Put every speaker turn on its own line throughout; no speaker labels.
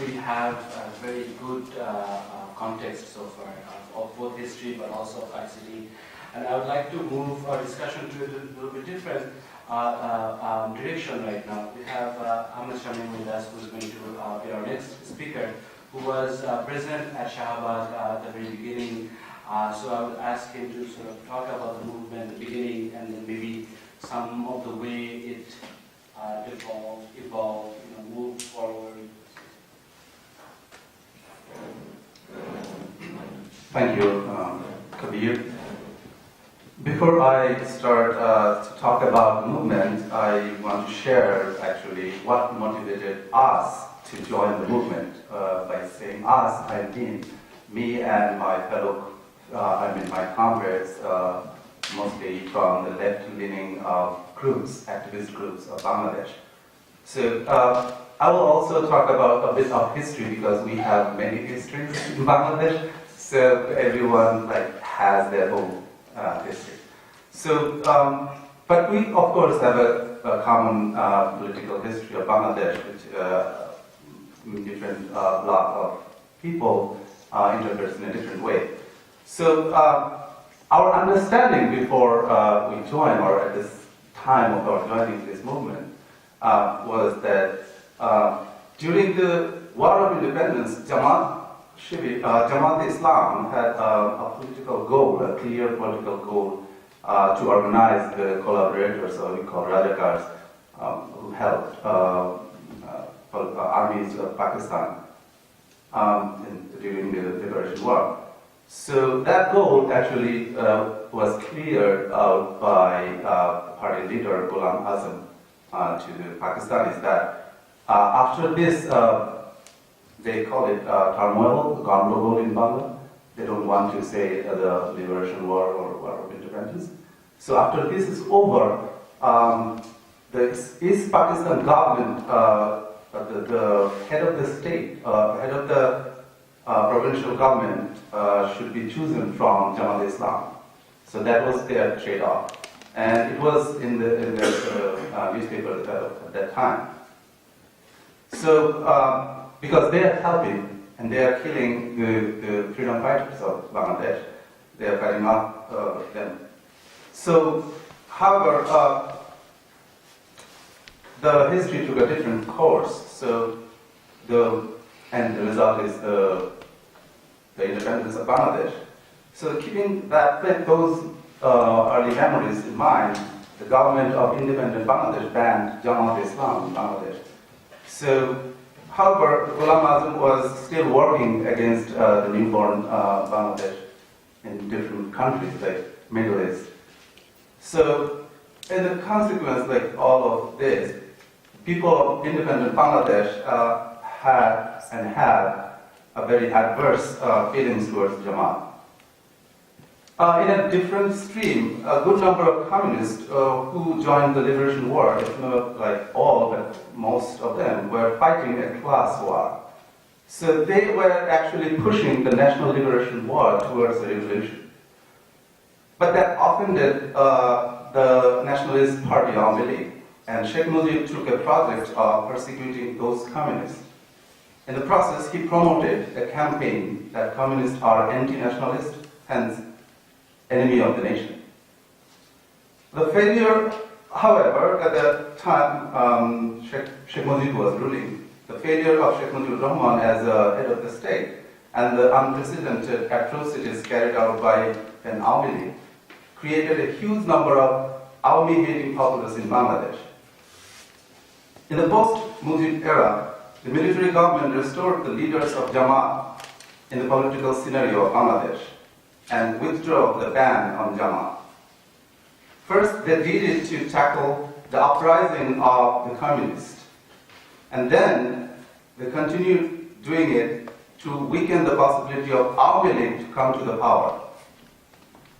we have a very good context so far of both history but also of ICT. And I would like to move our discussion to a little bit different direction right now. We have Ahmed Shamim with us, who is going to be our next speaker, who was present at Shahbag at the very beginning. So I would ask him to sort of talk about the movement at the beginning and then maybe some of the way it evolved, moved forward.
Thank you, Kabir. Before I start to talk about the movement, I want to share actually what motivated us to join the movement. By saying us, I mean me and my my comrades, mostly from the left-leaning groups, activist groups of Bangladesh. So I will also talk about a bit of history because we have many histories in Bangladesh. So everyone has their own history. So, but we of course have a common political history of Bangladesh, which different block of people interprets in a different way. So our understanding before we joined, or at this time of our joining this movement, was that during the War of Independence, Jamaat Islam had a political goal, a clear political goal, to organize the collaborators, or we call Rajakars, who helped armies of Pakistan during the Liberation War. So that goal actually was cleared out by party leader Ghulam Azam to the Pakistanis that after this, they call it turmoil, Gandogol in Bangla. They don't want to say the Liberation War or War of Independence. So after this is over, the East Pakistan government, the head of the state, head of the provincial government should be chosen from Jamaat Islam. So that was their trade-off. And it was in the newspaper at that time. So, because they are helping and they are killing the freedom fighters of Bangladesh, they are cutting off them. So, however, the history took a different course. So, the result is the independence of Bangladesh. So, keeping those early memories in mind, the government of independent Bangladesh banned Jamaat Islam in Bangladesh. So, however, Ghulam Azam was still working against the newborn Bangladesh in different countries like Middle East. So, in the consequence, all of this, people of independent Bangladesh had and have a very adverse feelings towards Jamaat. In a different stream, a good number of communists who joined the Liberation War, if not all, but most of them, were fighting a class war. So they were actually pushing the National Liberation War towards the revolution. But that offended the Nationalist Party Awami League, and Sheikh Mujib took a project of persecuting those communists. In the process, he promoted a campaign that communists are anti-nationalist, hence enemy of the nation. The failure, however, at the time Sheikh Mujib was ruling, the failure of Sheikh Mujibur Rahman as a head of the state and the unprecedented atrocities carried out by an Awami League created a huge number of Awami-hating populace in Bangladesh. In the post-Mujib era, the military government restored the leaders of Jamaat in the political scenario of Bangladesh and withdrew the ban on Jamaat. First, they did it to tackle the uprising of the communists, and then they continued doing it to weaken the possibility of Awami League to come to the power.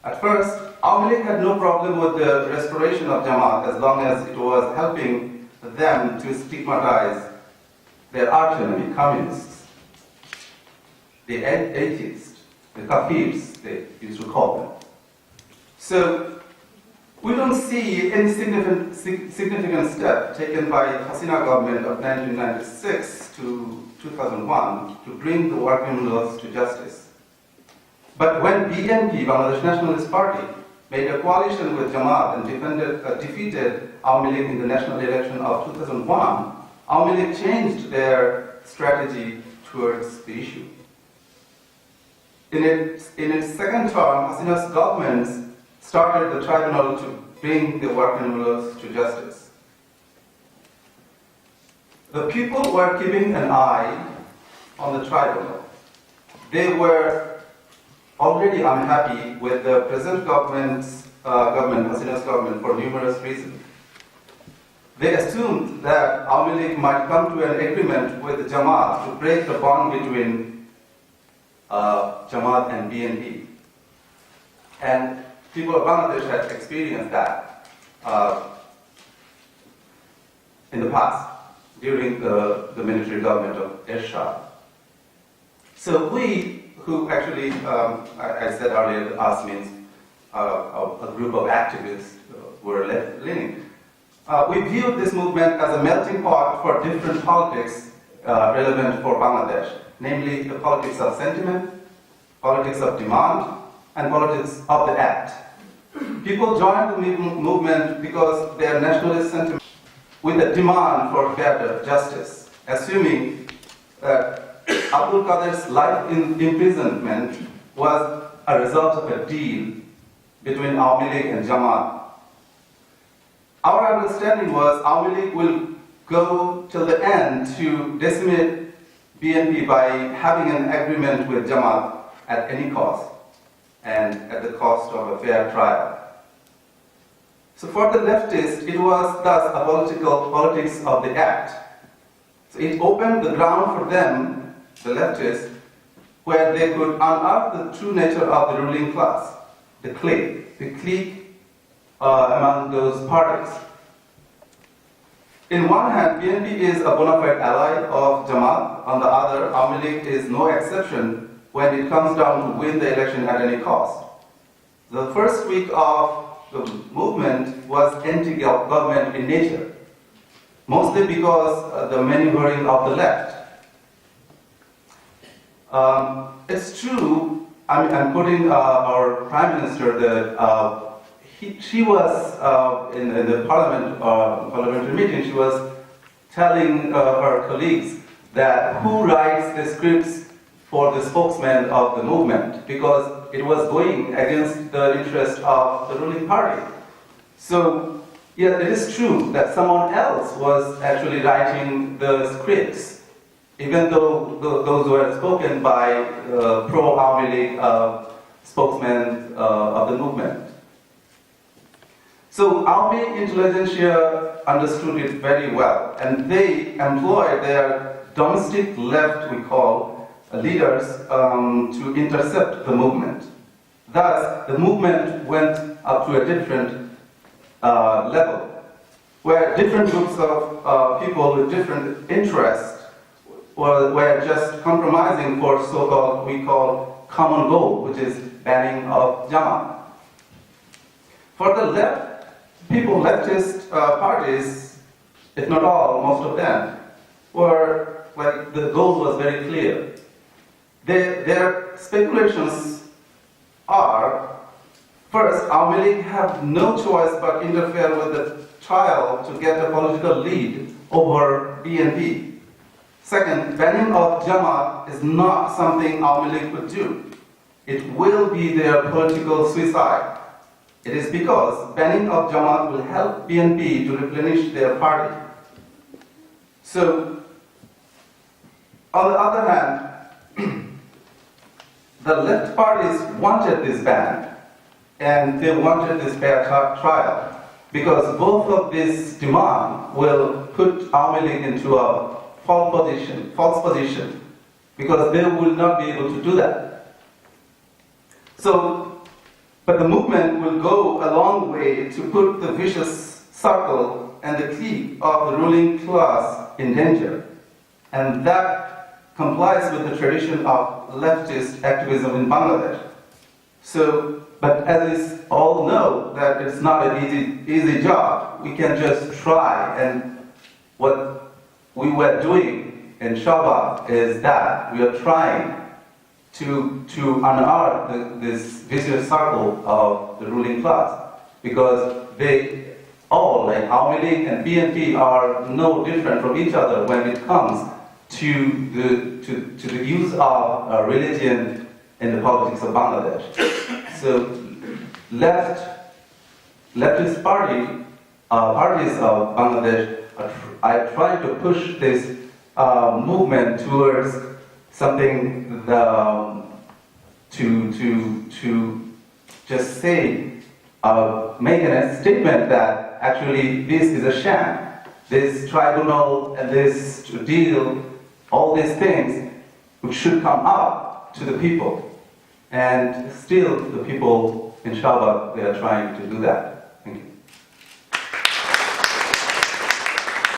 At first, Awami League had no problem with the restoration of Jamaat as long as it was helping them to stigmatize their arch enemy, communists, the atheists, the kafirs, they used to call them. So, we don't see any significant step taken by the Hasina government of 1996 to 2001 to bring the working laws to justice. But when BNP, Bangladesh Nationalist Party, made a coalition with Jamaat and defeated Awami League in the national election of 2001, Awami League changed their strategy towards the issue. In its second term, Hasina's government started the tribunal to bring the working laws to justice. The people were keeping an eye on the tribunal. They were already unhappy with the present government's Hasina's government, for numerous reasons. They assumed that Awami League might come to an agreement with the Jamaat to break the bond between Jamaat and BNP. And people of Bangladesh had experienced that in the past, during the military government of Ershad. So we, who actually, I said earlier, us means a group of activists who were left-leaning, we viewed this movement as a melting pot for different politics relevant for Bangladesh, namely the politics of sentiment, politics of demand, and politics of the act. People joined the movement because their nationalist sentiment with a demand for better justice, assuming that Abdul Qadir's life imprisonment was a result of a deal between Awami League and Jamaat. Our understanding was Awami League will go till the end to decimate BNP by having an agreement with Jamaat at any cost, and at the cost of a fair trial. So for the leftists, it was thus a politics of the act. So it opened the ground for them, the leftists, where they could unearth the true nature of the ruling class, the clique among those parties. In one hand, BNP is a bona fide ally of Jamaat. On the other, Awami League is no exception when it comes down to win the election at any cost. The first week of the movement was anti-government in nature, mostly because the maneuvering of the left. It's true, I'm quoting our Prime Minister, that she was in the parliamentary meeting, she was telling her colleagues that who writes the scripts for the spokesman of the movement, because it was going against the interest of the ruling party. So, yeah, it is true that someone else was actually writing the scripts, even though those were spoken by pro-Awami League spokesmen of the movement. So Awami intelligentsia understood it very well, and they employed their domestic left, we call, leaders to intercept the movement. Thus, the movement went up to a different level, where different groups of people with different interests were just compromising for so-called, we call, common goal, which is banning of Jamaat. For the left, leftist parties, if not all, most of them, were, like, the goal was very clear. Their speculations are, first, Awami League have no choice but interfere with the trial to get a political lead over BNP. Second, banning of Jamaat is not something Awami League would do. It will be their political suicide. It is because banning of Jamaat will help BNP to replenish their party. So, on the other hand, the left parties wanted this ban, and they wanted this fair trial, because both of these demands will put Awami League into a false position, because they will not be able to do that. So, but the movement will go a long way to put the vicious circle and the clique of the ruling class in danger, and that complies with the tradition of leftist activism in Bangladesh. So But as we all know, that it's not an easy job. We can just try, and what we were doing in Shahbag is that we are trying to unearth this vicious circle of the ruling class, because they all, like Awami and BNP, are no different from each other when it comes to the use of religion in the politics of Bangladesh. So leftist parties of Bangladesh are trying to push this movement towards something to just say, make a statement that actually this is a sham. This tribunal and this deal, all these things should come up to the people. And still the people in Shahbag, they are trying to do that.